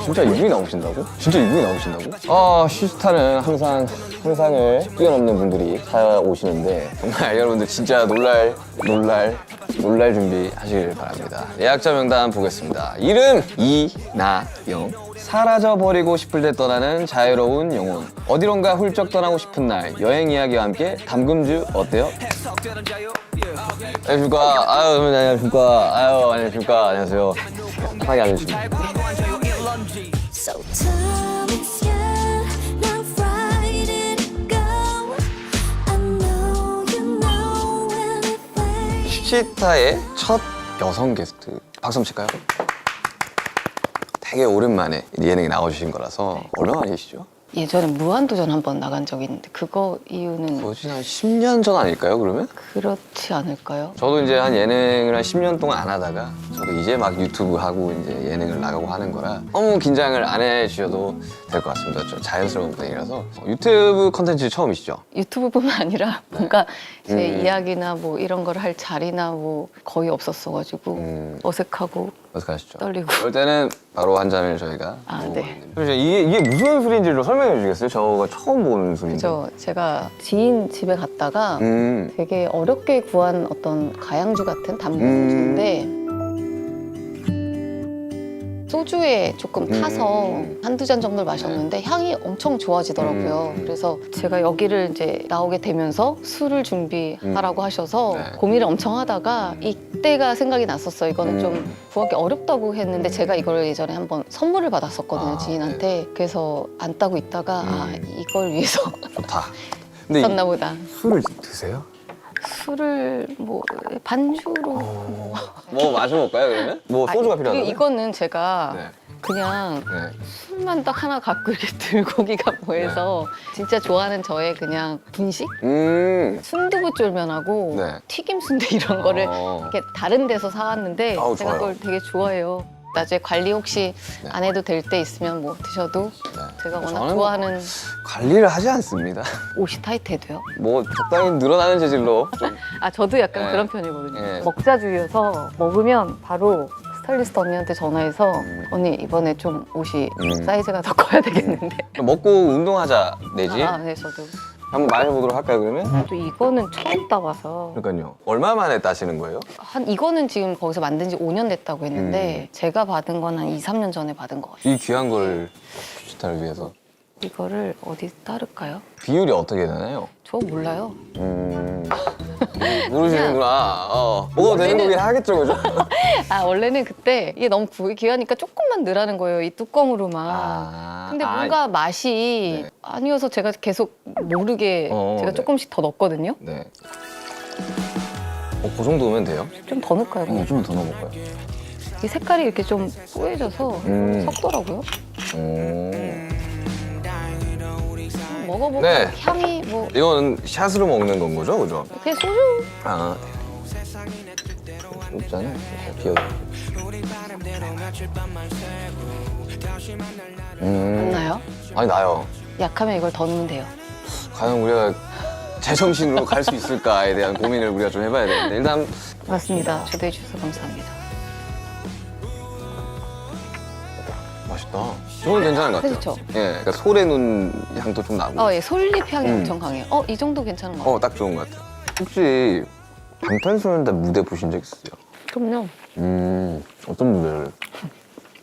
진짜 이분이 나오신다고? 진짜 이분이 나오신다고? 아, 시스타는 항상 상상을 뛰어넘는 분들이 찾아오시는데 정말 여러분들 진짜 놀랄 준비하시길 바랍니다. 예약자 명단 보겠습니다. 이름 이나영. 사라져버리고 싶을 때 떠나는 자유로운 영혼. 어디론가 훌쩍 떠나고 싶은 날. 여행 이야기와 함께 담금주 어때요? 안녕하십니까. 안녕하십니까. 안녕하십니까. 안녕하세요. 편하게 앉으시면 So tell me, yeah, now right it go. I know you know anything. 시타의 첫 여성 게스트 박수 한번 칠까요? 되게 오랜만에 예능에 나와주신 거라서 얼마 만이시죠? 예전에 무한도전 한번 나간 적이 있는데 그거 이유는 거진 한 10년 전 아닐까요, 그러면? 그렇지 않을까요? 저도 이제 한 예능을 한 10년 동안 안 하다가 저도 이제 막 유튜브 하고 이제 예능을 나가고 하는 거라 너무 긴장을 안 해주셔도 될 것 같습니다. 좀 자연스러운 분위기라서. 유튜브 컨텐츠 처음이시죠? 유튜브뿐만 아니라 뭔가 제 이야기나 뭐 이런 걸 할 자리나 뭐 거의 없었어가지고 어색하고 어떡하시죠? 떨리고. 그럴 때는 바로 한 잔을 저희가 네. 이게 무슨 술인지를 설명해 주시겠어요? 저가 처음 보는 술인데. 제가 지인 집에 갔다가 되게 어렵게 구한 어떤 가양주 같은 담금주인데 소주에 조금 타서 한두 잔 정도를 마셨는데 향이 엄청 좋아지더라고요. 그래서 제가 여기를 이제 나오게 되면서 술을 준비하라고 하셔서 네. 고민을 엄청 하다가 이때가 생각이 났었어요. 이거는 좀 구하기 어렵다고 했는데 제가 이걸 예전에 한번 선물을 받았었거든요, 지인한테. 그래서 안 따고 있다가 아, 이걸 위해서 좋다. 근데 썼나 보다. 술을 드세요? 술을 뭐 반주로 뭐 마셔볼까요, 그러면? 뭐 소주가 그리고 필요한가요? 이거는 제가 네. 그냥 네. 술만 딱 하나 갖고 이렇게 들고 오기가 뭐해서 진짜 좋아하는 저의 그냥 분식? 순두부 쫄면하고 네. 튀김 순대 이런 거를 이렇게 다른 데서 사왔는데 아우, 제가 좋아요. 그걸 되게 좋아해요. 나중에 관리 혹시 네. 안 해도 될 때 있으면 뭐 드셔도 제가 워낙 저는 좋아하는 관리를 하지 않습니다. 옷이 타이트해도요. 뭐 적당히 늘어나는 재질로 좀. 아 저도 약간 네. 그런 편이거든요. 네. 먹자주의여서 먹으면 바로 스타일리스트 언니한테 전화해서 언니 이번에 좀 옷이 사이즈가 더 커야 되겠는데. 먹고 운동하자 내지. 네 저도. 한번 마셔보도록 할까요, 그러면? 또 이거는 처음 따와서 그러니까요. 얼마 만에 따시는 거예요? 이거는 지금 거기서 만든 지 5년 됐다고 했는데 제가 받은 건 한 2, 3년 전에 받은 것 같아요. 이 귀한 걸 시타를 위해서. 이거를 어디 따를까요? 비율이 어떻게 되나요? 저 몰라요. 모르시는구나. 먹어도 되는 거긴 하겠죠, 그죠? 아 원래는 그때 이게 너무 귀하니까 조금만 넣으라는 거예요. 이 뚜껑으로만. 근데 뭔가 맛이 네. 아니어서 제가 계속 모르게 제가 네. 조금씩 더 넣었거든요. 네. 그 정도면 돼요? 좀 더 넣을까요? 그럼? 좀 더 넣어볼까요? 이 색깔이 이렇게 좀 뽀얘져서 섞더라고요. 먹어보고 네. 향이 뭐 이거는 샷으로 먹는 건 거죠, 그죠? 그냥 소주 아. 없잖아요. 잘 비워줘. 맞나요? 아니, 나요. 약하면 이걸 더 넣으면 돼요. 과연 우리가 제정신으로 갈 수 있을까에 대한 고민을 우리가 좀 해봐야 되는데 일단 맞습니다. 초대해 주셔서 감사합니다. 맛있다. 저는 괜찮은 것 같아요. 그렇죠? 예, 그러니까 솔의 눈 향도 좀 나고. 예, 솔잎 향이 엄청 강해요. 이 정도 괜찮은 것 같아요. 딱 좋은 것 같아요. 혹시 방탄소년단 무대 보신 적 있으세요? 그럼요. 어떤 무대를?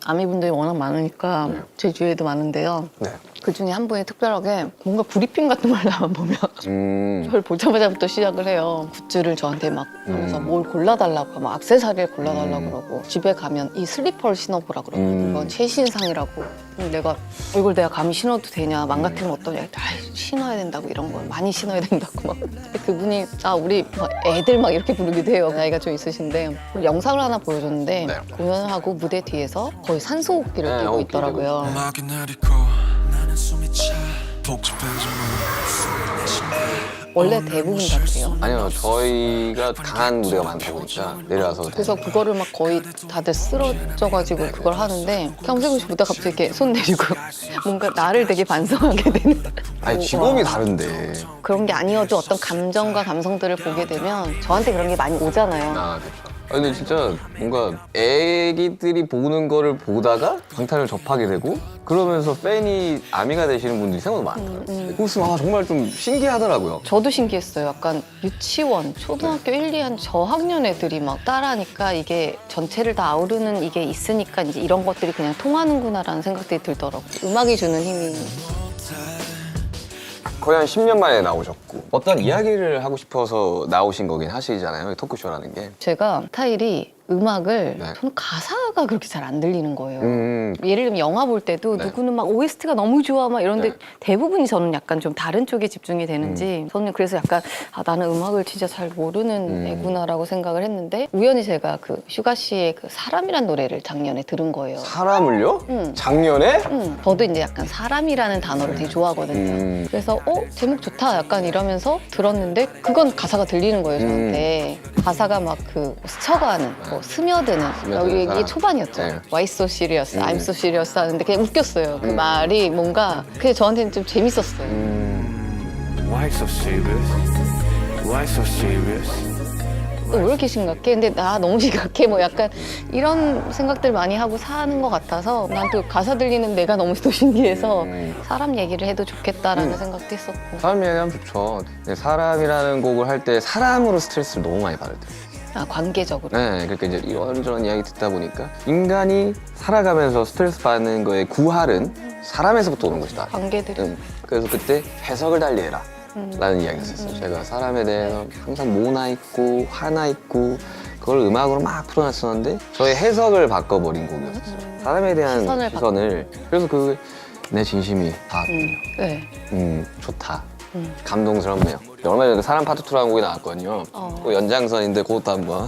아미분들이 워낙 많으니까 제 주위에도 많은데요. 네. 그 중에 한 분이 특별하게 뭔가 브리핑 같은 걸 나만 보면 저를 보자마자부터 시작을 해요. 굿즈를 저한테 막 하면서 뭘 골라달라고 막 액세서리를 골라달라고 그러고 집에 가면 이 슬리퍼를 신어보라 그러고 이건 최신상이라고. 근데 내가 이걸 내가 감히 신어도 되냐 망가뜨리면 어떠냐. 신어야 된다고 이런 걸 많이 신어야 된다고 막. 근데 그분이 우리 막 애들 막 이렇게 부르기도 해요. 나이가 좀 있으신데 영상을 하나 보여줬는데 네. 공연을 하고 무대 뒤에서 거의 산소호흡기를 네, 끼고 호흡기 있더라고요. 음악이 내리고 나는 숨이 차 복잡해져 원래 대부분 다 그래요. 아니요, 저희가 강한 무대가 많다 보니까 내려와서 그래서 그거를 막 거의 다들 쓰러져가지고 그걸 하는데 경세군 씨 보다 갑자기 이렇게 손 내리고 뭔가 나를 되게 반성하게 되는. 아니 직업이 다른데. 그런 게 아니어도 어떤 감정과 감성들을 보게 되면 저한테 그런 게 많이 오잖아요. 그렇죠. 아니 근데 진짜 뭔가 애기들이 보는 거를 보다가 방탄을 접하게 되고 그러면서 팬이 아미가 되시는 분들이 생각보다 많아요. 그래서 정말 좀 신기하더라고요. 저도 신기했어요. 약간 유치원, 초등학교 1, 2한 저학년 애들이 막 따라하니까 이게 전체를 다 아우르는 이게 있으니까 이제 이런 것들이 그냥 통하는구나라는 생각들이 들더라고요. 음악이 주는 힘이. 거의 한 10년 만에 나오셨고 어떤 이야기를 하고 싶어서 나오신 거긴 하시잖아요. 토크쇼라는 게. 제가 스타일이 음악을 네. 저는 가사가 그렇게 잘 안 들리는 거예요. 예를 들면 영화 볼 때도 네. 누구는 막 OST가 너무 좋아 막 이런데 네. 대부분이 저는 약간 좀 다른 쪽에 집중이 되는지 저는 그래서 약간 나는 음악을 진짜 잘 모르는 애구나라고 생각을 했는데 우연히 제가 그 슈가 씨의 그 사람이란 노래를 작년에 들은 거예요. 사람을요? 응. 작년에? 저도 이제 약간 사람이라는 단어를 되게 좋아하거든요. 그래서 제목 좋다 약간 이러면서 들었는데 그건 가사가 들리는 거예요 저한테. 가사가 막 그 스쳐가는 뭐 스며드는 스며드는 이게 사람. 초반이었죠. 네. Why so serious, I'm so serious 하는데 그냥 웃겼어요. 그 말이 뭔가 그게 저한테는 좀 재밌었어요. Why so serious? Why so serious? 또 왜 이렇게 심각해? 근데 나 너무 심각해. 뭐 약간 이런 생각들 많이 하고 사는 것 같아서 난 또 가사 들리는 내가 너무 또 신기해서 사람 얘기를 해도 좋겠다라는 생각도 했었고. 사람 얘기하면 좋죠. 근데 사람이라는 곡을 할 때 사람으로 스트레스를 너무 많이 받을 때. 관계적으로. 네, 그러니까 이제 이런저런 이야기 듣다 보니까 인간이 살아가면서 스트레스 받는 거의 구할은 사람에서부터 오는 것이다. 관계들이. 그래서 그때 해석을 달리해라 라는 이야기를 했어요. 제가 사람에 대해서 항상 모나 있고 화나 있고 그걸 음악으로 막 풀어놨었는데 저의 해석을 바꿔버린 곡이었어요. 사람에 대한 시선을 시선을. 그래서 그 내 진심이 다 네. 좋다. 감동스럽네요. 얼마 전에 사람 파트 2라는 곡이 나왔거든요. 그 연장선인데 그것도 한번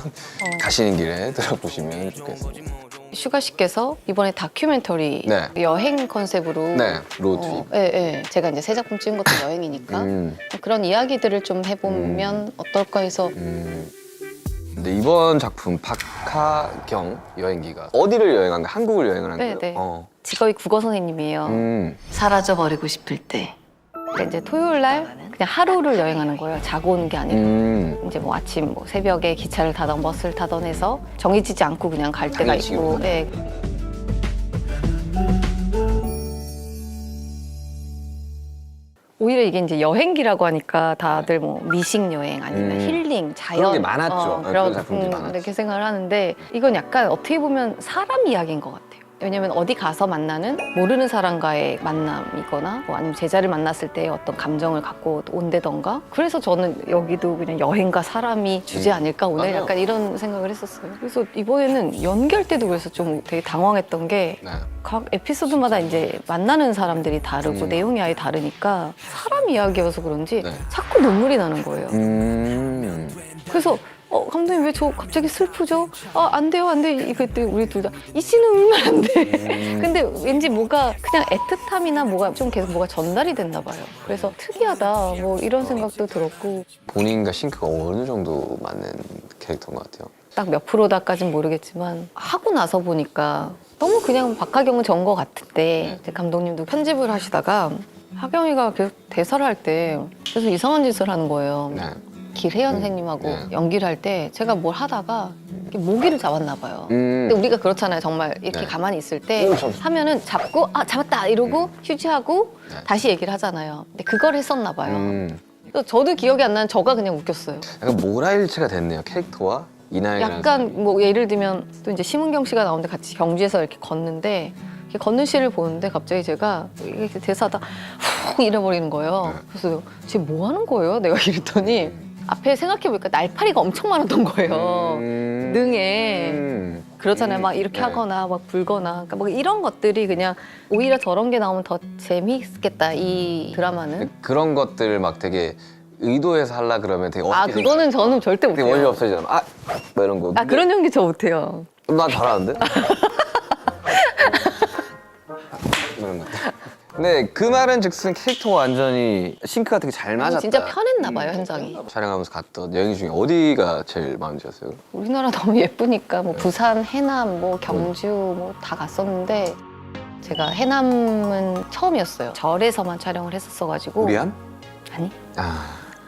가시는 길에 들어보시면 좋겠습니다. 슈가 씨께서 이번에 다큐멘터리 네. 여행 컨셉으로 네, 로드트립. 제가 이제 새 작품 찍은 것도 여행이니까 음. 그런 이야기들을 좀 해보면 어떨까 해서 근데 이번 작품 박하경 여행기가 어디를 여행한 거야? 한국을 여행을 한 거예요? 네. 직업이 국어 선생님이에요. 사라져 버리고 싶을 때. 그러니까 이제 토요일 날 그냥 하루를 여행하는 거예요. 자고 오는 게 아니라. 이제 뭐 아침 뭐 새벽에 기차를 타던 버스를 타던 해서 정해지지 않고 그냥 갈 때가 있고. 당일치기로. 네. 오히려 이게 이제 여행기라고 하니까 다들 뭐 미식 여행 아니면 힐링, 자연 그런 게 많았죠. 그런 작품들이 많았죠. 이렇게 생각을 하는데 이건 약간 어떻게 보면 사람 이야기인 것 같아요. 왜냐면 어디 가서 만나는 모르는 사람과의 만남이거나 뭐 아니면 제자를 만났을 때 어떤 감정을 갖고 온다던가 그래서 저는 여기도 그냥 여행과 사람이 주제 아닐까 오늘 맞아요. 약간 이런 생각을 했었어요. 그래서 이번에는 연기할 때도 그래서 좀 되게 당황했던 게 네. 각 에피소드마다 이제 만나는 사람들이 다르고 내용이 아예 다르니까 사람 이야기여서 그런지 네. 자꾸 눈물이 나는 거예요. 그래서 감독님 왜 저 갑자기 슬프죠? 안 돼요, 안 돼. 이때 우리 둘 다 이 씨는 울면 안 돼. 근데 왠지 뭐가 그냥 애틋함이나 뭐가 좀 계속 뭐가 전달이 됐나 봐요. 그래서 특이하다 뭐 이런 생각도 들었고 본인과 싱크가 어느 정도 맞는 캐릭터인 것 같아요. 딱 몇 프로다까진 모르겠지만 하고 나서 보니까 너무 그냥 박하경은 전 것 같은데 이제 감독님도 편집을 하시다가 하경이가 계속 대사를 할 때 계속 이상한 짓을 하는 거예요. 네. 길혜연 선생님하고 네. 연기를 할 때 제가 뭘 하다가 이렇게 모기를 잡았나 봐요. 음. 근데 우리가 그렇잖아요. 정말 이렇게 네. 가만히 있을 때 오, 잡았어. 하면은 잡고 잡았다 이러고 휴지하고 네. 다시 얘기를 하잖아요. 근데 그걸 했었나 봐요. 약간 저도 기억이 안 나는 저가 그냥 웃겼어요. 모라일체가 됐네요. 캐릭터와 이나이라는 약간 뭐 예를 들면 또 이제 심은경 씨가 나오는데 같이 경주에서 이렇게 걷는데 이렇게 걷는 씨를 보는데 갑자기 제가 이렇게 대사하다 훅 잃어버리는 거예요. 그래서 쟤 뭐 하는 거예요? 내가 이랬더니 앞에 생각해보니까 날파리가 엄청 많았던 거예요. 능에. 그렇잖아요. 막 이렇게 네. 하거나 막 불거나. 그러니까 뭐 이런 것들이 그냥 오히려 저런 게 나오면 더 재미있겠다, 이 드라마는. 그런 것들을 막 되게 의도해서 하려 그러면 되게 어떻게 그거는 저는 절대 되게 원리 못해요. 없어지잖아. 뭐 이런 거. 그런 연기 저 못해요. 난 잘하는데? 이런 것. 근데 그 말은 즉슨 캐릭터가 완전히 싱크가 되게 잘 맞았다. 진짜 편했나 봐요, 현장이. 촬영하면서 갔던 여행 중에 어디가 제일 마음에 들었어요? 우리나라 너무 예쁘니까 뭐 부산, 해남, 뭐 경주 뭐 다 갔었는데 제가 해남은 처음이었어요. 절에서만 촬영을 했었어가지고. 우리암? 아니.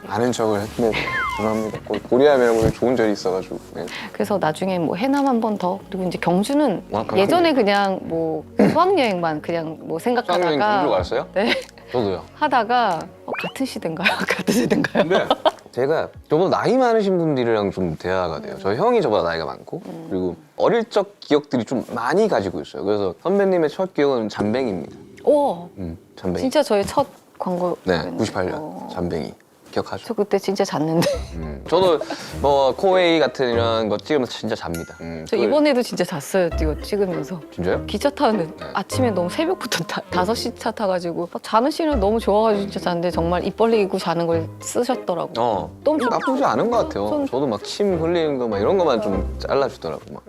아는 척을 했네. 죄송합니다. 고리하면 좋은 절이 있어가지고. 네. 그래서 나중에 뭐 해남 한 번 더, 그리고 이제 경주는 워낙 예전에 그냥 뭐 수학여행만 그냥 뭐 수학여행 생각하다가 경주 갔어요? 네. 저도요. 하다가 같은 시대인가요? 같은 시대인가요? 근데 제가 저보다 나이 많으신 분들이랑 좀 대화가 돼요. 저 형이 저보다 나이가 많고 그리고 어릴 적 기억들이 좀 많이 가지고 있어요. 그래서 선배님의 첫 기억은 잠뱅이입니다. 오, 잠뱅이. 진짜 저의 첫 광고. 네, 98년 잠뱅이. 기억하죠? 저 그때 진짜 잤는데. 저도 뭐 코웨이 같은 이런 거 찍으면서 진짜 잡니다. 저 이번에도 진짜 잤어요. 이거 찍으면서. 진짜요? 기차 타는데 아침에 너무 새벽부터 5시 차 타가지고 막 자는 시간이 너무 좋아가지고 진짜 잤는데 정말 입 벌리고 자는 걸 쓰셨더라고. 너무 좋- 나쁘지 않은 것 같아요. 전- 저도 막 침 흘리는 거 막 이런 것만 좀 잘라주더라고 막.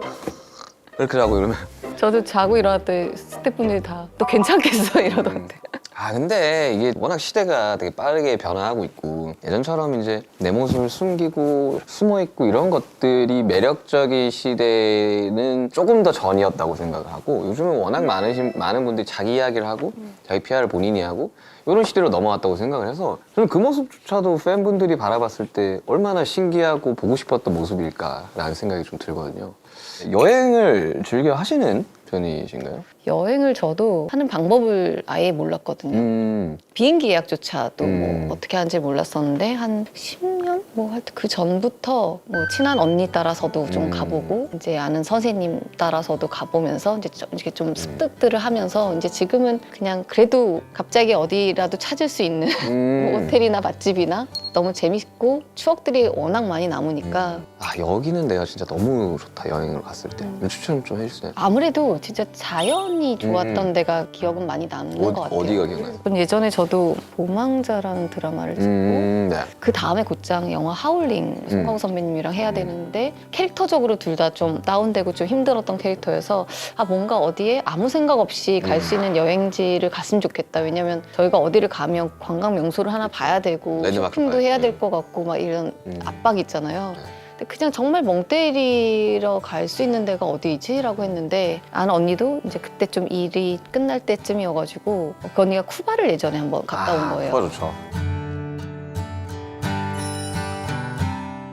이렇게 자고 이러면. 저도 자고 일어났더니 스태프분들이 다 또 괜찮겠어 이러던데. 아 근데 이게 워낙 시대가 되게 빠르게 변화하고 있고 예전처럼 이제 내 모습을 숨기고 숨어 있고 이런 것들이 매력적인 시대는 조금 더 전이었다고 생각을 하고 요즘은 워낙 많은 분들이 자기 이야기를 하고 자기 PR을 본인이 하고 이런 시대로 넘어왔다고 생각을 해서 저는 그 모습조차도 팬분들이 바라봤을 때 얼마나 신기하고 보고 싶었던 모습일까라는 생각이 좀 들거든요. 여행을 즐겨 하시는 편이신가요? 여행을 저도 하는 방법을 아예 몰랐거든요. 비행기 예약조차도 뭐 어떻게 하는지 몰랐었는데 한 10년? 뭐 하여튼 그 전부터 뭐 친한 언니 따라서도 좀 가보고 이제 아는 선생님 따라서도 가보면서 이제 좀 습득들을 하면서 이제 지금은 그냥 그래도 갑자기 어디라도 찾을 수 있는 뭐 호텔이나 맛집이나 너무 재밌고 추억들이 워낙 많이 남으니까 아 여기는 내가 진짜 너무 좋다 여행을 갔을 때 추천 좀 해주세요. 아무래도 진짜 자연이 좋았던 데가 기억은 많이 남는 것 같아요. 어디가 기억나요? 그건 예전에 저도 보망자라는 드라마를 찍고 네. 그 다음에 곧장 영화 하울링 송강호 선배님이랑 해야 되는데 캐릭터적으로 둘 다 좀 다운되고 좀 힘들었던 캐릭터여서 아 뭔가 어디에 아무 생각 없이 갈 수 있는 여행지를 갔으면 좋겠다. 왜냐면 저희가 어디를 가면 관광 명소를 하나 봐야 되고 랜드마크 쇼핑도 봐야지. 해야 될 것 같고 막 이런 압박이 있잖아요. 근데 그냥 정말 멍 때리러 갈 수 있는 데가 어디지? 라고 했는데 아는 언니도 이제 그때 좀 일이 끝날 때쯤이어가지고 그 언니가 쿠바를 예전에 한번 갔다 온 거예요. 그거 좋죠.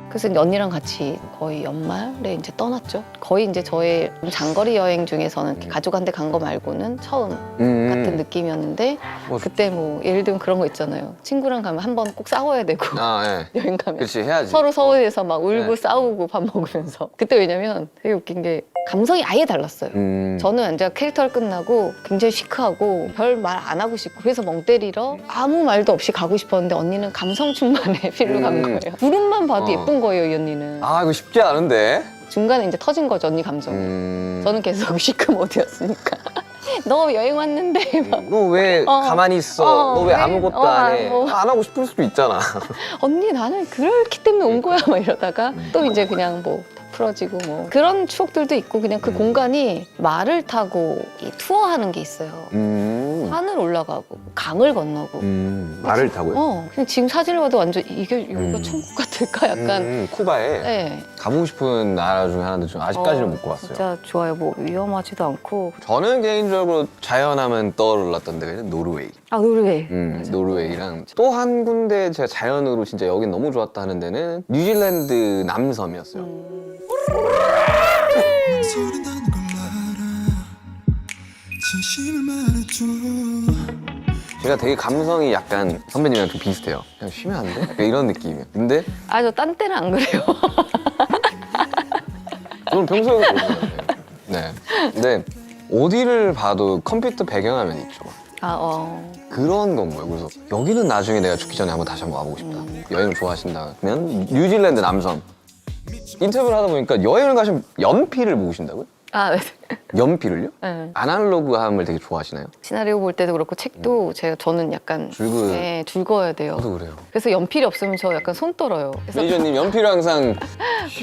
그래서 이제 언니랑 같이 거의 연말에 이제 떠났죠. 거의 이제 저의 장거리 여행 중에서는 이렇게 가족한테 간 거 말고는 처음 같은 느낌이었는데 그때 뭐 예를 들면 그런 거 있잖아요. 친구랑 가면 한 번 꼭 싸워야 되고 아 예. 여행 가면 그렇지 해야지. 서로 서울에서 막 울고 네. 싸우고 밥 먹으면서 그때 왜냐면 되게 웃긴 게 감성이 아예 달랐어요. 저는 이제 캐릭터를 끝나고 굉장히 시크하고 별 말 안 하고 싶고 그래서 멍 때리러 아무 말도 없이 가고 싶었는데 언니는 감성 충만의 필로 간 거예요. 구름만 봐도 예쁜 거예요, 이 언니는. 아 이거 쉽지 않은데. 중간에 이제 터진 거죠, 언니 감정. 저는 계속 시크 모드였으니까. 너 여행 왔는데 막 너 왜 가만히 있어? 너 왜 아무것도 안 해? 안 하고 싶을 수도 있잖아. 언니 나는 그렇기 때문에 온 거야 막 이러다가 또 이제 그냥 뭐 풀어지고 뭐 그런 추억들도 있고 그냥 그 공간이 말을 타고 이 투어하는 게 있어요. 산을 올라가고 강을 건너고 말을 타고요? 그냥 지금 사진을 봐도 완전 이게 여기가 천국 같을까 약간 쿠바에 네. 가보고 싶은 나라 중에 하나인데 좀 아직까지는 못 가봤어요. 진짜 좋아요. 뭐 위험하지도 않고 저는 개인적으로 자연하면 떠올랐던 데가 노르웨이. 아 노르웨이 노르웨이랑 또 한 군데 제가 자연으로 진짜 여긴 너무 좋았다 하는 데는 뉴질랜드 남섬이었어요. 소린다는 걸 알아 진심을 말해줘 제가 되게 감성이 약간 선배님이랑 좀 비슷해요. 그냥 쉬면 안 돼? 약간 이런 느낌이에요. 근데 아 저 딴 때는 안 그래요. 저는 평소에 그러거든요. 네. 근데 어디를 봐도 컴퓨터 배경화면 있죠. 그런 건 거예요. 그래서 여기는 나중에 내가 죽기 전에 다시 한번 와보고 싶다. 여행을 좋아하신다면 뉴질랜드 남섬. 인터뷰를 하다 보니까 여행을 가시면 연필을 모으신다고요? 아 네. 연필을요? 네. 아날로그함을 되게 좋아하시나요? 시나리오 볼 때도 그렇고 책도 저는 약간 네, 줄 그어야 돼요. 저도 그래요. 그래서 연필이 없으면 저 약간 손 떨어요. 그래서 매니저님 연필을 항상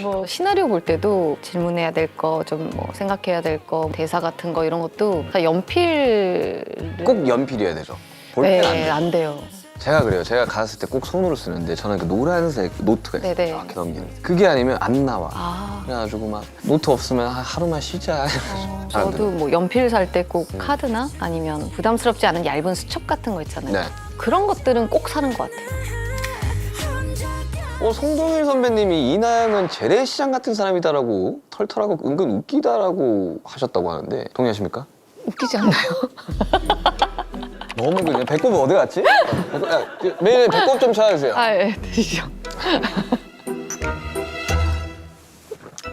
뭐 시나리오 볼 때도 질문해야 될 거, 좀 뭐 생각해야 될 거, 대사 같은 거 이런 것도 다 연필 꼭 연필이어야 되죠. 볼펜 안 네, 돼요. 안 돼요. 제가 그래요. 제가 갔을 때 꼭 손으로 쓰는데 저는 그 노란색 노트가 있어요. 네네. 이렇게 넘기는. 그게 아니면 안 나와. 아, 그래가지고 막 노트 없으면 하루만 쉬자. 저도 뭐 연필 살 때 꼭 카드나 아니면 부담스럽지 않은 얇은 수첩 같은 거 있잖아요. 네. 그런 것들은 꼭 사는 것 같아요. 송동일 선배님이 이나영은 재래시장 같은 사람이다라고 털털하고 은근 웃기다라고 하셨다고 하는데 동의하십니까? 웃기지 않나요? 너무 그냥 배꼽 어디 갔지? 매일 배꼽 좀 찾아주세요. 아, 예, 드시죠.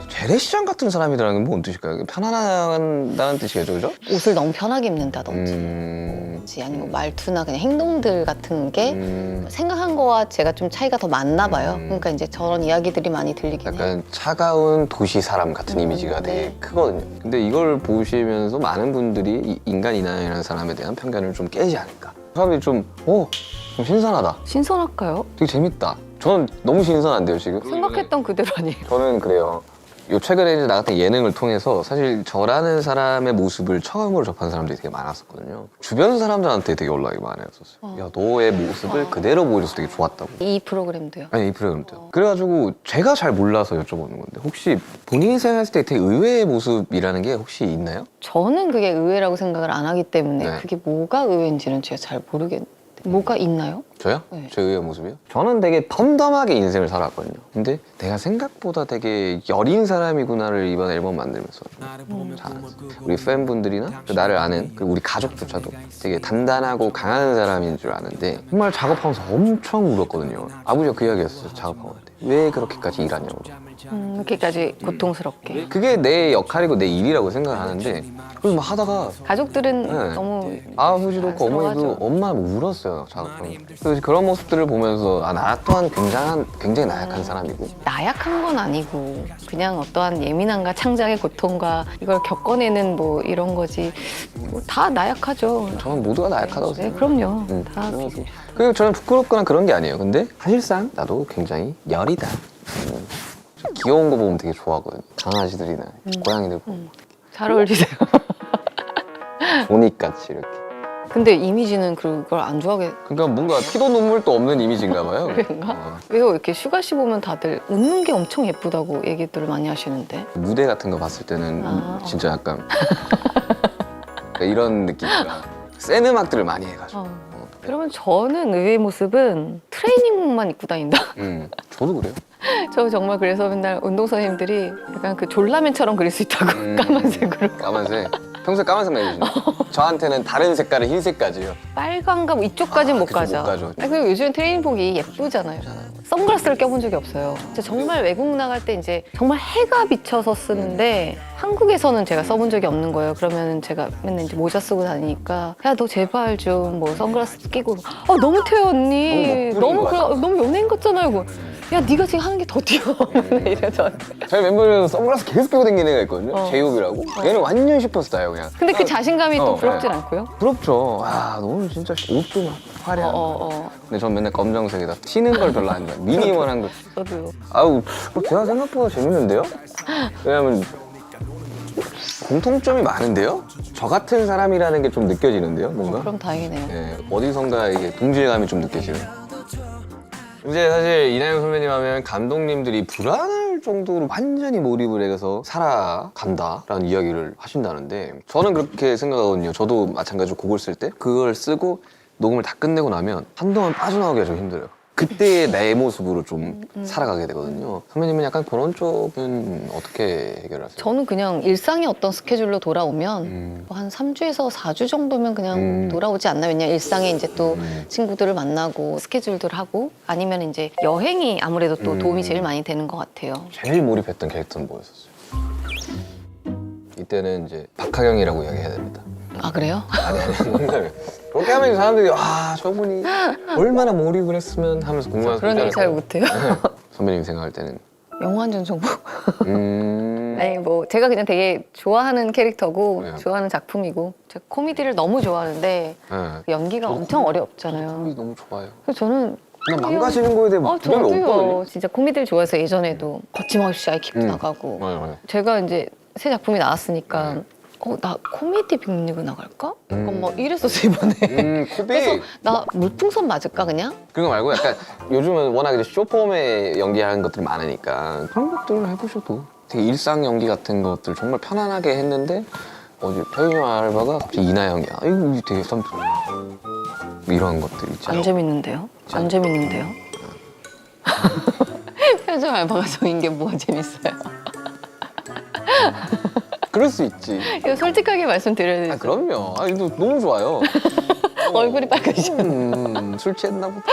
재래시장 같은 사람이라는 건 뭔 뜻일까요? 편안하다는 뜻이겠죠, 그죠? 옷을 너무 편하게 입는다든지 아니면 말투나 그냥 행동들 같은 게 생각한 거와 제가 좀 차이가 더 많나 봐요. 그러니까 이제 저런 이야기들이 많이 들리긴 해요. 약간 차가운 도시 사람 같은 이미지가 되게 네. 크거든요. 근데 이걸 보시면서 많은 분들이 이 인간 이나영이라는 사람에 대한 편견을 좀 깨지 않을까. 사람들이 좀 신선하다. 신선할까요? 되게 재밌다. 저는 너무 신선한데요, 지금? 생각했던 그대로 아니에요. 저는 그래요. 요 최근에 이제 나갔던 예능을 통해서 사실 저라는 사람의 모습을 처음으로 접한 사람들이 되게 많았었거든요. 주변 사람들한테 되게 연락이 많이 왔었어요. 야, 너의 모습을 그대로 보여줘서 되게 좋았다고. 이 프로그램도요. 아니, 이 프로그램도. 그래가지고 제가 잘 몰라서 여쭤보는 건데 혹시 본인이 생각했을 때 되게 의외의 모습이라는 게 혹시 있나요? 저는 그게 의외라고 생각을 안 하기 때문에 네. 그게 뭐가 의외인지는 제가 잘 모르겠는데 뭐가 있나요? 저요? 네. 제 의외의 모습이요? 저는 되게 덤덤하게 인생을 살았거든요. 근데 내가 생각보다 되게 여린 사람이구나를 이번 앨범 만들면서 잘 알았어요. 우리 팬분들이나 나를 아는 그리고 우리 가족조차도 되게 단단하고 강한 사람인 줄 아는데 정말 작업하면서 엄청 울었거든요. 아버지가 그 이야기 했어요. 작업하고 할 때. 왜 그렇게까지 일하냐고. 이렇게까지 고통스럽게. 그게 내 역할이고 내 일이라고 생각하는데 그래서 막 하다가 가족들은 네. 너무 아버지도 그렇고 어머니도 안쓰러워하죠. 엄마 울었어요. 작업하면서. 그래서 그런 모습들을 보면서 나 또한 굉장히 나약한 사람이고 나약한 건 아니고 그냥 어떠한 예민함과 창작의 고통과 이걸 겪어내는 뭐 이런 거지 뭐 다 나약하죠. 저는 모두가 나약하다고 네, 생각해요. 그럼요. 다 그래서 그리고 저는 부끄럽거나 그런 게 아니에요. 근데 사실상 나도 굉장히 열이다. 저 귀여운 거 보면 되게 좋아하거든요. 강아지들이나 고양이들 보면 잘 어울리세요. 조닉같이 이렇게. 근데 이미지는 그걸 안 좋아하게 그러니까 뭔가 피도 눈물도 없는 이미지인가 봐요. 그런가? 왜요? 이렇게 슈가 씨 보면 다들 웃는 게 엄청 예쁘다고 얘기들을 많이 하시는데 무대 같은 거 봤을 때는 아. 진짜 약간 그러니까 이런 느낌이라 센 음악들을 많이 해가지고. 그러면 저는 의외의 모습은 트레이닝복만 입고 다닌다. 저도 그래요. 저 정말 그래서 맨날 운동 선생님들이 약간 그 졸라맨처럼 그릴 수 있다고 까만색으로 까만색. 평소에 까만색만 입으시나요? 저한테는 다른 색깔의 흰색까지요. 빨간가 뭐 이쪽까지는 못 그쵸, 가죠. 못 가죠. 아니, 그리고 요즘 트레이닝복이 예쁘잖아요. 선글라스를 껴본 적이 없어요. 진짜 정말 외국 나갈 때 이제 정말 해가 비쳐서 쓰는데 한국에서는 제가 써본 적이 없는 거예요. 그러면 제가 맨날 이제 모자 쓰고 다니니까 야 너 제발 좀 뭐 선글라스 끼고 너무 튀어 언니 너무 멋부린 거 같아. 너무 연예인 같잖아요. 이거. 야 네가 지금 하는 게 더 튀어. 이래 저한테. 저희 멤버는 선글라스 계속 끼고 다니는 애가 있거든요. 제이홉이라고. 얘는 완전 슈퍼스타예요, 그냥. 근데 그 자신감이 또 부럽진 네. 않고요. 부럽죠. 너는 진짜 옷도 막 화려한. 근데 전 맨날 검정색이다. 튀는 걸 별로 안 좋아해요. 미니멀한 거. 저도요. 아우, 제가 생각보다 재밌는데요? 왜냐면 공통점이 많은데요? 저 같은 사람이라는 게 좀 느껴지는데요, 뭔가? 그럼 다행이네요. 예, 어디선가 이게 동질감이 좀 느껴지는. 이제 사실 이나영 선배님 하면 감독님들이 불안할 정도로 완전히 몰입을 해서 살아간다라는 이야기를 하신다는데 저는 그렇게 생각하거든요. 저도 마찬가지로 곡을 쓸 때 그걸 쓰고 녹음을 다 끝내고 나면 한동안 빠져나오기가 좀 힘들어요. 그때 내 모습으로 좀 살아가게 되거든요. 선배님은 약간 그런 쪽은 어떻게 해결하세요? 저는 그냥 일상의 어떤 스케줄로 돌아오면 뭐한 3주에서 4주 정도면 그냥 돌아오지 않나. 왜냐 일상에 이제 또 친구들을 만나고 스케줄들 하고 아니면 이제 여행이 아무래도 또 도움이 제일 많이 되는 것 같아요. 제일 몰입했던 캐릭터는 뭐였었어요? 이때는 이제 박하경이라고 이야기해야 됩니다. 아 그래요? 아니 농담이에요. 그렇게 하면 이제 사람들이 저분이 얼마나 몰입을 했으면 하면서 궁금해서 그런 얘기 잘 못해요. 선배님 생각할 때는 영화한전 정보. 음... 아니 뭐 제가 그냥 되게 좋아하는 캐릭터고 네. 좋아하는 작품이고 제가 코미디를 너무 좋아하는데 네. 연기가 엄청 어렵잖아요. 코미디 너무 좋아요. 그래서 저는 그냥 망가지는 거에 대해 부담이 저도요. 없거든요. 진짜 코미디를 좋아해서 예전에도 거침없이 아이킥도 나가고 맞아요. 제가 이제 새 작품이 나왔으니까 나 코미디 빅리그 나갈까? 약간 막 이랬었어 이번에. 코빅. 그래서 나 물풍선 맞을까 그냥? 그런 거 말고 약간 요즘은 워낙 이제 쇼폼에 연기하는 것들이 많으니까 그런 것들을 해보셔도 되게 일상 연기 같은 것들 정말 편안하게 했는데 어제 편의점 알바가 갑자기 이나영이야. 이거 되게 이런 것들 있잖아요. 안 재밌는데요? 안 재밌는데요? 편의점 알바 가서 인 게 뭐가 재밌어요? 그럴 수 있지. 이거 솔직하게 말씀드려야 돼요. 아, 그럼요. 아, 이거 너무 좋아요. 얼굴이 빨개지죠. 술 취했나 보다.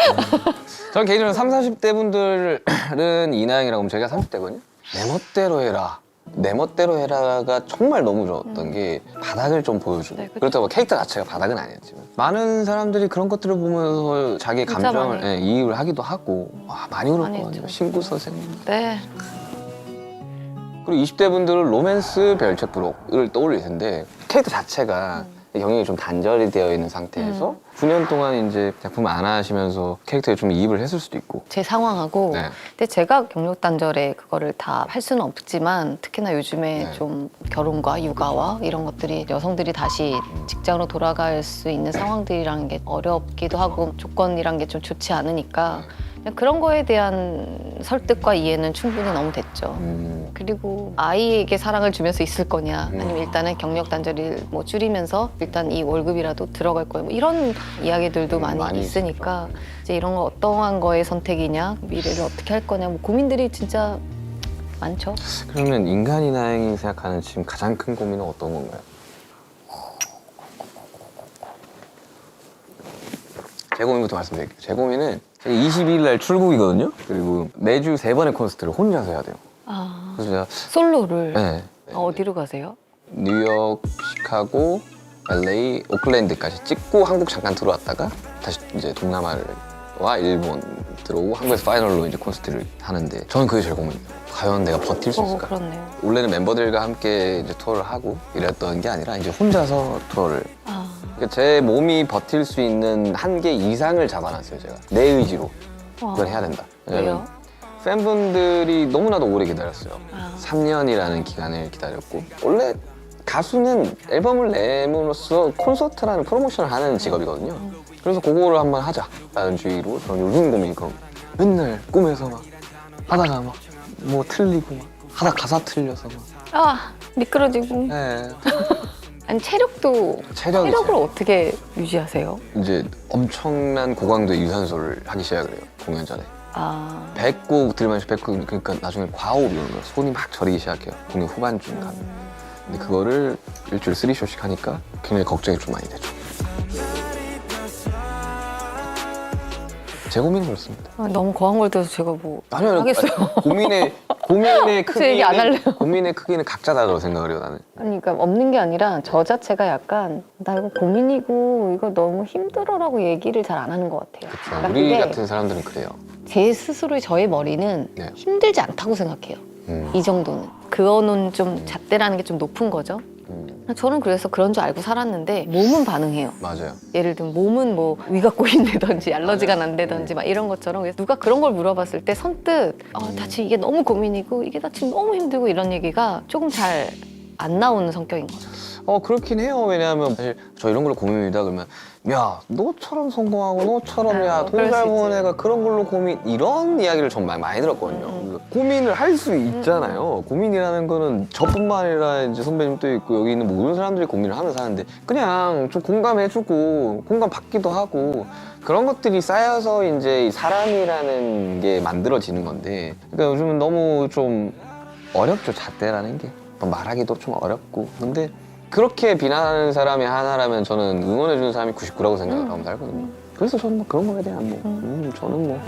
저는 개인적으로 30, 40대 분들은 이나영이라고 하면 저희가 30대거든요. 내 멋대로 해라. 내 멋대로 해라가 정말 너무 좋았던 게 바닥을 좀 보여주고 네, 그쵸. 그렇다고 캐릭터 자체가 바닥은 아니었지만 많은 사람들이 그런 것들을 보면서 자기 진짜 감정을 많이. 이입을 하기도 하고 와, 많이 많이 울었거든요. 했죠. 신구 선생님. 네. 그리고 20대 분들은 로맨스 별책 부록을 떠올릴 텐데 캐릭터 자체가 경력이 좀 단절이 되어 있는 상태에서 9년 동안 이제 작품 안 하시면서 캐릭터에 좀 이입을 했을 수도 있고. 제 상황하고 네. 근데 제가 경력 단절에 그거를 다 할 수는 없지만 특히나 요즘에 네. 좀 결혼과 육아와 이런 것들이 여성들이 다시 직장으로 돌아갈 수 있는 상황들이라는 게 어렵기도 하고 조건이란 게 좀 좋지 않으니까 그냥 그런 거에 대한 설득과 이해는 충분히 너무 됐죠. 그리고 아이에게 사랑을 주면서 있을 거냐 아니면 일단은 경력 단절을 뭐 줄이면서 일단 이 월급이라도 들어갈 거야 뭐 이런 이야기들도 많이 많이 있으니까 이제 이런 거 어떠한 거의 선택이냐 미래를 어떻게 할 거냐 뭐 고민들이 진짜 많죠. 그러면 인간이 나영이 생각하는 지금 가장 큰 고민은 어떤 건가요? 제 고민부터 말씀드릴게요. 제 고민은 제가 22일 날 출국이거든요. 그리고 매주 3번의 콘서트를 혼자서 해야 돼요. 아 그래서 제가 솔로를 네, 어디로 가세요? 뉴욕, 시카고, LA, 오클랜드까지 찍고 한국 잠깐 들어왔다가 다시 이제 동남아와 일본 들어오고 한국에서 파이널로 이제 콘서트를 하는데 저는 그게 제일 고민이에요. 과연 내가 버틸 수 있을까? 그렇네요. 원래는 멤버들과 함께 이제 투어를 하고 이랬던 게 아니라 이제 혼자서 투어를. 아 그러니까 제 몸이 버틸 수 있는 한계 이상을 잡아놨어요, 제가. 내 의지로. 그걸 해야 된다. 왜요? 팬분들이 너무나도 오래 기다렸어요. 아. 3년이라는 기간을 기다렸고. 원래 가수는 앨범을 내므로써 콘서트라는 프로모션을 하는 직업이거든요. 그래서 그거를 한번 하자라는 주의로 저는 요즘 고민이 그런 거예요. 맨날 꿈에서 막 하다가 막 뭐 틀리고 막 하다 가사 틀려서 막. 아 미끄러지고 네. 아니 체력도 체력이 체력을 어떻게 유지하세요? 이제 엄청난 고강도의 유산소를 하기 시작을 해요. 공연 전에. 아 100곡 들으면서 100곡 그러니까 나중에 과호흡이 오는 거예요. 손이 막 저리기 시작해요. 공연 후반쯤 가면. 근데 그거를 일주일에 3쇼씩 하니까 굉장히 걱정이 좀 많이 되죠. 제 고민은 그렇습니다. 아, 너무 거한 걸 들어서 제가 뭐 아니요, 하겠어요. 고민의 저 얘기 안 할래요. 고민의 크기는 각자다고 생각을 해요, 나는. 아니 그러니까 없는 게 아니라 저 자체가 약간 나 이거 고민이고 이거 너무 힘들어라고 얘기를 잘 안 하는 것 같아요. 그렇죠. 그러니까 우리 그게 같은 사람들은 그래요. 제 스스로의 저의 머리는 네. 힘들지 않다고 생각해요. 이 정도는. 그거는 좀 잣대라는 게 좀 높은 거죠. 저는 그래서 그런 줄 알고 살았는데 몸은 반응해요. 맞아요. 예를 들면 몸은 뭐 위가 꼬인다든지 알러지가 난다든지 막 이런 것처럼 그래서 누가 그런 걸 물어봤을 때 선뜻 나 지금 이게 너무 고민이고 이게 나 지금 너무 힘들고 이런 얘기가 조금 잘 안 나오는 성격인 거죠. 그렇긴 해요. 왜냐하면 사실 저 이런 걸로 고민입니다. 그러면 야, 너처럼 성공하고 너처럼 야, 돈 그럴 잘 수 버는 있지. 애가 그런 걸로 고민 이런 이야기를 정말 많이 들었거든요. 고민을 할 수 있잖아요. 고민이라는 거는 저뿐만 아니라 이제 선배님도 있고 여기 있는 모든 사람들이 고민을 하면서 하는데 그냥 좀 공감해주고 공감 받기도 하고 그런 것들이 쌓여서 이제 이 사람이라는 게 만들어지는 건데 그러니까 요즘은 너무 좀 어렵죠. 잣대라는 게 말하기도 좀 어렵고 근데 그렇게 비난하는 사람이 하나라면 저는 응원해주는 사람이 99라고 생각하면 살거든요. 그래서 저는 뭐 그런 거에 대한 저는 뭐.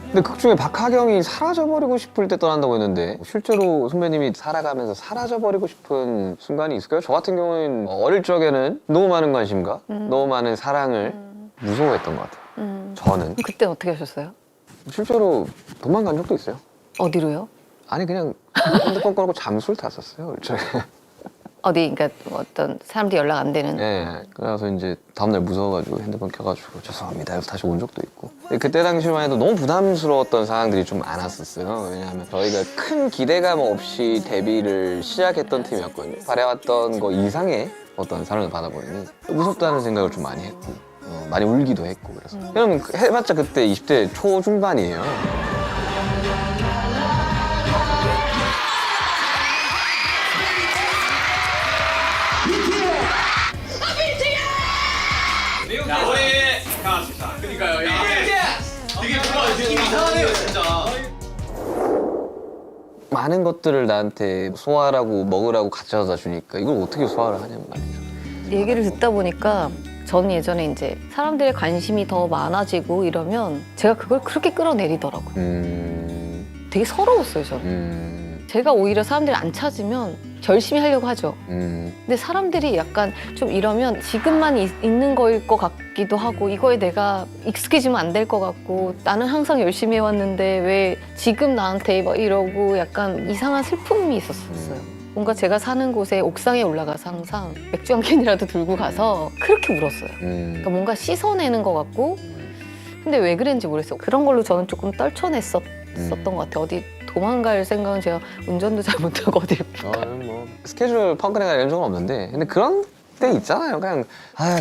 근데 극 중에 박하경이 사라져버리고 싶을 때 떠난다고 했는데 실제로 선배님이 살아가면서 사라져버리고 싶은 순간이 있을까요? 저 같은 경우는 어릴 적에는 너무 많은 관심과 너무 많은 사랑을 무서워했던 것 같아요. 저는 그때 어떻게 하셨어요? 실제로 도망간 적도 있어요. 어디로요? 아니 그냥 핸드폰 꺼놓고 잠수를 탔었어요. 어릴 적에. 어디 그러니까 어떤 사람들이 연락 안 되는 네, 그래서 이제 다음날 무서워가지고 핸드폰 켜가지고 죄송합니다 해서 다시 온 적도 있고 근데 그때 당시만 해도 너무 부담스러웠던 상황들이 좀 많았었어요. 왜냐하면 저희가 큰 기대감 없이 데뷔를 시작했던 팀이었거든요. 바래왔던 거 이상의 어떤 사랑을 받아보니 무섭다는 생각을 좀 많이 했고 많이 울기도 했고 그래서 왜냐면 해봤자 그때 20대 초중반이에요. 야, 우리 그러니까요. 야, 많은 것들을 나한테 소화하라고 먹으라고 가져다 주니까 이걸 어떻게 소화를 하냐는 말이죠. 얘기를 듣다 보니까 저는 예전에 이제 사람들의 관심이 더 많아지고 이러면 제가 그걸 그렇게 끌어내리더라고요. 되게 서러웠어요, 저는. 제가 오히려 사람들이 안 찾으면 열심히 하려고 하죠. 근데 사람들이 약간 좀 이러면 지금만 있는 거일 것 같기도 하고 이거에 내가 익숙해지면 안 될 것 같고 나는 항상 열심히 해왔는데 왜 지금 나한테 막 이러고 약간 이상한 슬픔이 있었어요. 뭔가 제가 사는 곳에 옥상에 올라가서 항상 맥주 한 캔이라도 들고 가서 그렇게 울었어요. 그러니까 뭔가 씻어내는 것 같고 근데 왜 그랬는지 모르겠어요. 그런 걸로 저는 조금 떨쳐냈었던 것 같아요. 어디 도망갈 생각은 제가 운전도 잘 못하고 어딜 뭐 스케줄 펑크내가 이런 적은 없는데 근데 그런 때 있잖아요. 그냥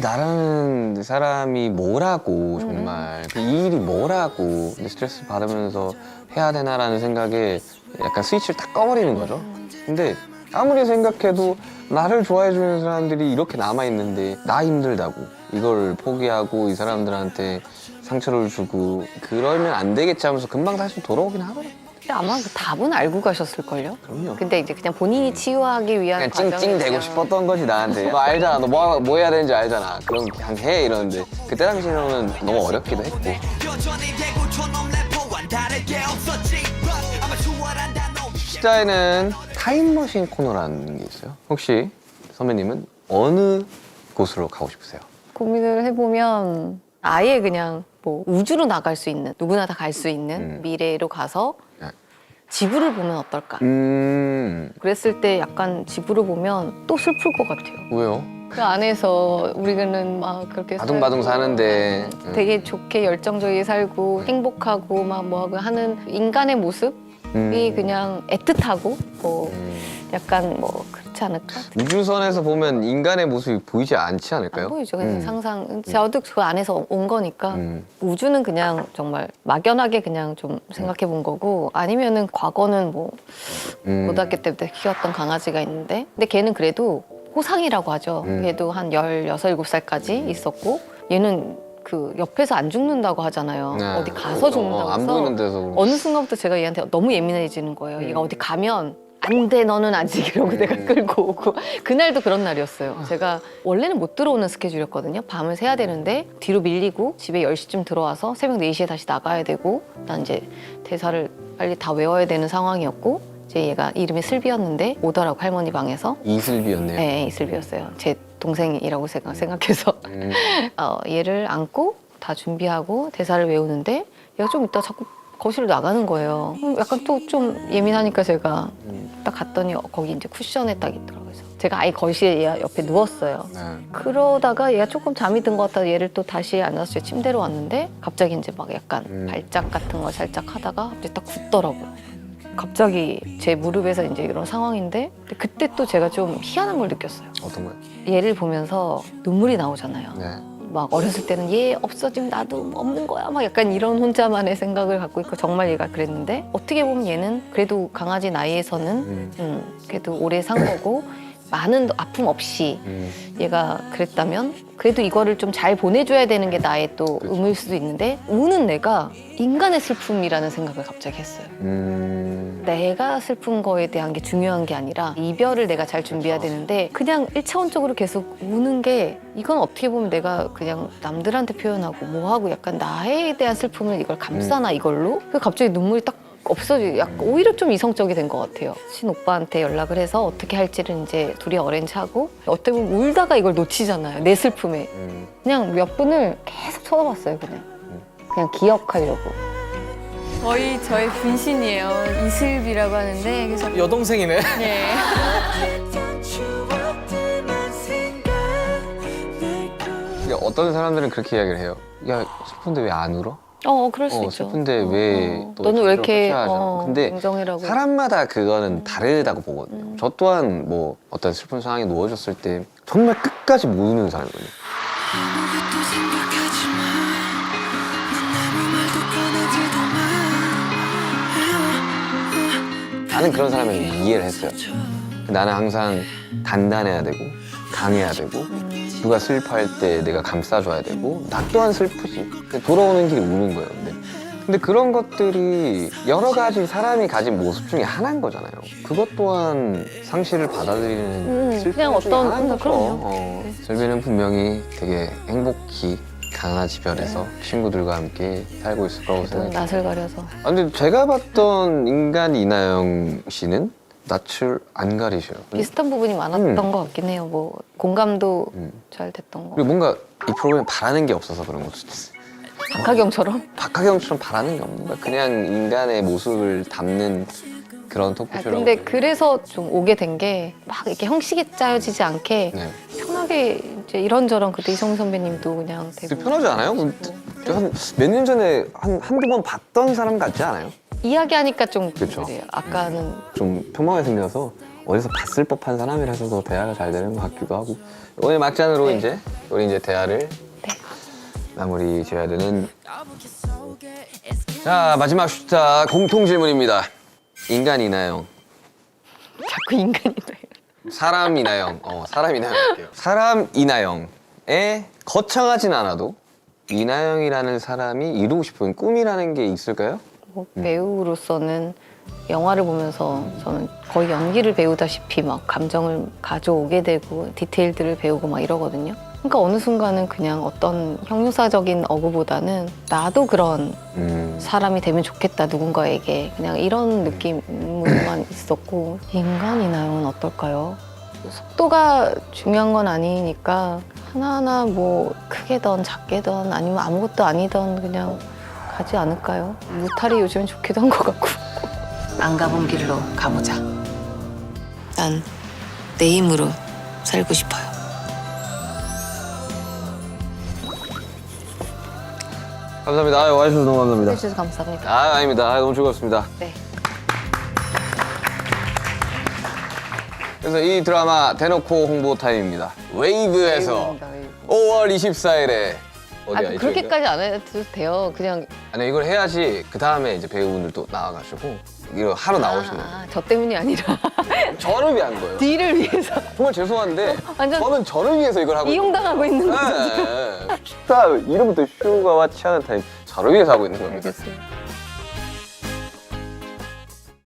나라는 사람이 뭐라고 정말 이 일이 뭐라고 스트레스 받으면서 해야 되나라는 생각에 약간 스위치를 딱 꺼버리는 거죠. 근데 아무리 생각해도 나를 좋아해 주는 사람들이 이렇게 남아있는데 나 힘들다고 이걸 포기하고 이 사람들한테 상처를 주고 그러면 안 되겠지 하면서 금방 다시 돌아오긴 하더라고요. 아마 그 답은 알고 가셨을걸요? 그럼요. 근데 이제 그냥 본인이 치유하기 위한 그냥 찡찡대고 싶었던 거지 나한테. 너 알잖아. 너 뭐 해야 되는지 알잖아. 그럼 그냥 해 이러는데 그때 당시에는 너무 어렵기도 했고. 시자에는 타임머신 코너라는 게 있어요. 혹시 선배님은 어느 곳으로 가고 싶으세요? 고민을 해보면 아예 그냥 뭐 우주로 나갈 수 있는 누구나 다 갈 수 있는 미래로 가서 네. 지구를 보면 어떨까? 그랬을 때 약간 지구를 보면 또 슬플 것 같아요. 왜요? 그 안에서 우리는 막 그렇게 바둥바둥 살고 사는데 되게 좋게 열정적이게 살고 행복하고 막 뭐하고 하는 인간의 모습이 그냥 애틋하고 뭐 약간 뭐 그렇지 않을까? 우주선에서 보면 인간의 모습이 보이지 않지 않을까요? 안 보이죠. 그냥 상상. 저도 그 안에서 온 거니까 우주는 그냥 정말 막연하게 그냥 좀 생각해 본 거고 아니면은 과거는 뭐 고등학교 때부터 키웠던 강아지가 있는데 근데 걔는 그래도 호상이라고 하죠. 걔도 한 16, 17살까지 있었고 얘는 그 옆에서 안 죽는다고 하잖아요. 네. 어디 가서 죽는다고 안 해서 보이는 데서 그런 어느 순간부터 제가 얘한테 너무 예민해지는 거예요. 얘가 어디 가면 안 돼, 너는 아직 이러고 내가 끌고 오고 그날도 그런 날이었어요. 제가 원래는 못 들어오는 스케줄이었거든요. 밤을 새야 되는데 뒤로 밀리고 집에 10시쯤 들어와서 새벽 4시에 다시 나가야 되고 난 이제 대사를 빨리 다 외워야 되는 상황이었고 이제 얘가 이름이 슬비였는데 오더라고 할머니 방에서. 이슬비였네요. 네, 이슬비였어요. 제 동생이라고 생각해서 얘를 안고 다 준비하고 대사를 외우는데 얘가 좀 이따 자꾸 거실로 나가는 거예요. 약간 또 좀 예민하니까 제가 딱 갔더니 거기 이제 쿠션에 딱 있더라고요. 그래서 제가 아예 거실에 얘 옆에 누웠어요. 네. 그러다가 얘가 조금 잠이 든 것 같아서 얘를 또 다시 안아서 침대로 왔는데 갑자기 이제 막 약간 발작 같은 걸 살짝 하다가 이제 딱 굳더라고요. 갑자기 제 무릎에서 이제 이런 상황인데 근데 그때 또 제가 좀 희한한 걸 느꼈어요. 어떤 거요? 얘를 보면서 눈물이 나오잖아요. 네. 막 어렸을 때는 얘 없어지면 나도 없는 거야 막 약간 이런 혼자만의 생각을 갖고 있고 정말 얘가 그랬는데 어떻게 보면 얘는 그래도 강아지 나이에서는 그래도 오래 산 거고 많은 아픔 없이 얘가 그랬다면 그래도 이거를 좀 잘 보내줘야 되는 게 나의 또 의무일 수도 있는데 우는 내가 인간의 슬픔이라는 생각을 갑자기 했어요. 내가 슬픈 거에 대한 게 중요한 게 아니라 이별을 내가 잘 준비해야 되는데 그냥 1차원적으로 계속 우는 게 이건 어떻게 보면 내가 그냥 남들한테 표현하고 뭐하고 약간 나에 대한 슬픔을 이걸 감싸나 이걸로? 그래서 갑자기 눈물이 딱 없어지고 약간 오히려 좀 이성적이 된 것 같아요. 친오빠한테 연락을 해서 어떻게 할지를 이제 둘이 어렌지하고 어떻게 보면 울다가 이걸 놓치잖아요. 내 슬픔에. 그냥 몇 분을 계속 쳐다봤어요. 그냥 기억하려고. 거의 저의 분신이에요. 이슬비라고 하는데 그래서 여동생이네. 네. 근데 어떤 사람들은 그렇게 이야기를 해요. 야 슬픈데 왜 안 울어? 그럴 수 있죠. 슬픈데 왜 또 너는 왜 이렇게 하잖아. 근데 긍정이라고. 사람마다 그거는 다르다고 보거든요. 저 또한 뭐 어떤 슬픈 상황에 놓여졌을 때 정말 끝까지 못 우는 사람이거든요. 아무것도 생각하지 마. 넌 아무 말도 꺼내지도 마. 나는 그런 사람을 이해를 했어요. 나는 항상 단단해야 되고 강해야 되고 누가 슬퍼할 때 내가 감싸줘야 되고 나 또한 슬프지. 돌아오는 길에 우는 거예요. 근데 근데 그런 것들이 여러 가지 사람이 가진 모습 중에 하나인 거잖아요. 그것 또한 상실을 받아들이는 슬픔 그냥 중에 어떤- 하나인 거죠. 그럼요. 네. 슬비는 분명히 되게 행복히 강아지별에서 친구들과 함께 살고 있을 거라고 좀 생각해요. 낯을 가려서. 아, 근데 제가 봤던 인간 이나영 씨는 낯을 안 가리셔요. 비슷한 부분이 많았던 것 같긴 해요. 뭐 공감도 잘 됐던 거. 그리고 뭔가 이 프로그램 바라는 게 없어서 그런 것도 있어요. 박하경처럼. 박하경처럼 바라는 게 없는 거야. 그냥 인간의 모습을 담는 그런 아, 토크쇼라고. 근데 그래서 좀 오게 된 게 막 이렇게 형식이 짜여지지 않게 네. 편하게 이제 이런저런 그때 이성 선배님도 그냥 되게 되게 편하지 않아요? 몇 년 전에 한두 번 봤던 사람 같지 않아요? 이야기하니까 좀 그쵸. 그래요. 아까는 좀 평범하게 생겨서 어디서 봤을 법한 사람이라서 더 대화가 잘 되는 것 같기도 하고. 오늘 막잔으로 네. 이제 우리 이제 대화를 마무리 지어야 되는. 자, 마지막 숫자 공통 질문입니다. 인간 이나영, 자꾸 인간이다. 사람 이나영. 사람 이나영 할게요. 사람 이나영에 거창하진 않아도 이나영이라는 사람이 이루고 싶은 꿈이라는 게 있을까요? 뭐 배우로서는 영화를 보면서 저는 거의 연기를 배우다시피 막 감정을 가져오게 되고 디테일들을 배우고 막 이러거든요. 그러니까 어느 순간은 그냥 어떤 형용사적인 어구보다는 나도 그런 사람이 되면 좋겠다 누군가에게 그냥 이런 느낌만 있었고 인간 이나영은 어떨까요? 속도가 중요한 건 아니니까 하나하나 뭐 크게든 작게든 아니면 아무것도 아니든 그냥 가지 않을까요? 무탈이 요즘엔 좋기도 한 것 같고. 안 가본 길로 가보자. 난 내 힘으로 살고 싶어요. 감사합니다. 와주셔서 너무 감사합니다. 해주셔서 감사합니다. 아닙니다. 너무 즐거웠습니다. 네. 그래서 이 드라마 대놓고 홍보 타임입니다. 웨이브에서 5월 24일에 어디야? 이쪽인가? 그렇게까지 안 해도 돼요. 그냥 아니 이걸 해야지 그 다음에 이제 배우분들도 나와가지고 이거 하러 나오시는 거예요. 저 때문이 아니라 저를 위한 거예요. 뒤를 위해서 정말 죄송한데 완전 저는 저를 위해서 이걸 하고 이용당하고 있는 거죠. 있는 거예요. 네. 스타 이름부터 슈가와 취하는 타임 저를 위해서 하고 있는 겁니다. 알겠어요.